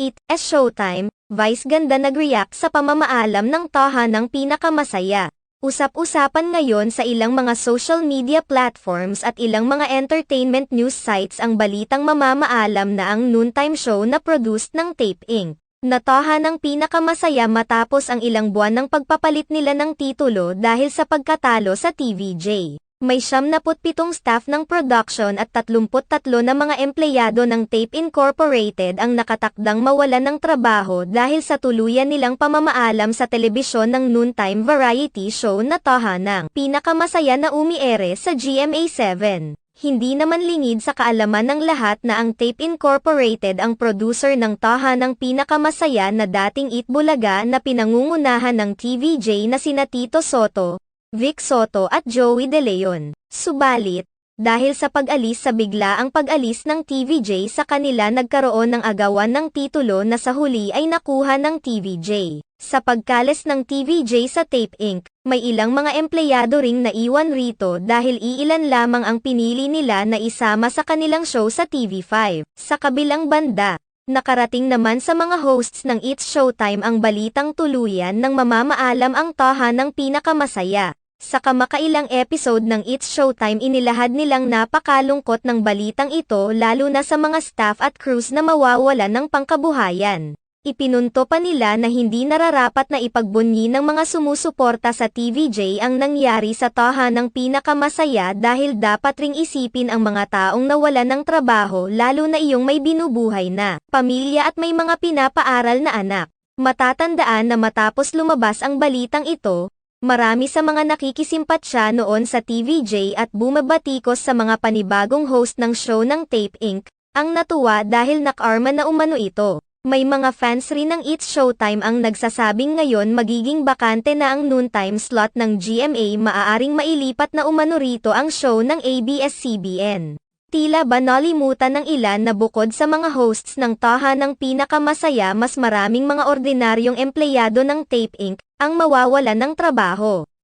It as Showtime, Vice ganda nag-react sa pamamaalam ng tahanang pinakamasaya. Usap-usapan ngayon sa ilang mga social media platforms at ilang mga entertainment news sites ang balitang mamamaalam na ang noontime show na produced ng Tape Inc. na tahanang pinakamasaya matapos ang ilang buwan ng pagpapalit nila ng titulo dahil sa pagkatalo sa TVJ. May 77 staff ng production at 33 na mga empleyado ng Tape Incorporated ang nakatakdang mawalan ng trabaho dahil sa tuluyan nilang pamamaalam sa telebisyon ng noontime variety show na tahanang pinakamasaya na umiere sa GMA7. Hindi naman lingid sa kaalaman ng lahat na ang Tape Incorporated ang producer ng tahanang pinakamasaya na dating Eat Bulaga na pinangungunahan ng TVJ na sina Tito Soto, Vic Soto at Joey De Leon. Subalit, dahil sa pag-alis sa biglaang pag-alis ng TVJ sa kanila nagkaroon ng agawan ng titulo na sa huli ay nakuha ng TVJ. Sa pagkalis ng TVJ sa Tape Inc., may ilang mga empleyado ring naiwan rito dahil iilan lamang ang pinili nila na isama sa kanilang show sa TV5. Sa kabilang banda, nakarating naman sa mga hosts ng It's Showtime ang balitang tuluyan ng mamamaalam ang tahanang pinakamasaya. Sa kamakailang episode ng It's Showtime inilahad nilang napakalungkot ng balitang ito lalo na sa mga staff at crews na mawawalan ng pangkabuhayan. Ipinunto pa nila na hindi nararapat na ipagbunyi ng mga sumusuporta sa TVJ ang nangyari sa tahanang pinakamasaya dahil dapat ring isipin ang mga taong nawalan ng trabaho lalo na iyong may binubuhay na pamilya at may mga pinapaaral na anak. Matatandaan na matapos lumabas ang balitang ito, marami sa mga nakikisimpatsya noon sa TVJ at bumabatikos sa mga panibagong host ng show ng Tape Inc. ang natuwa dahil nakarma na umano ito. May mga fans rin ng It's Showtime ang nagsasabing ngayon magiging bakante na ang noontime slot ng GMA, maaaring mailipat na umano rito ang show ng ABS-CBN. Tila ba nalimutan ng ilan na bukod sa mga hosts ng tahanang pinakamasaya mas maraming mga ordinaryong empleyado ng Tape Inc. ang mawawalan ng trabaho.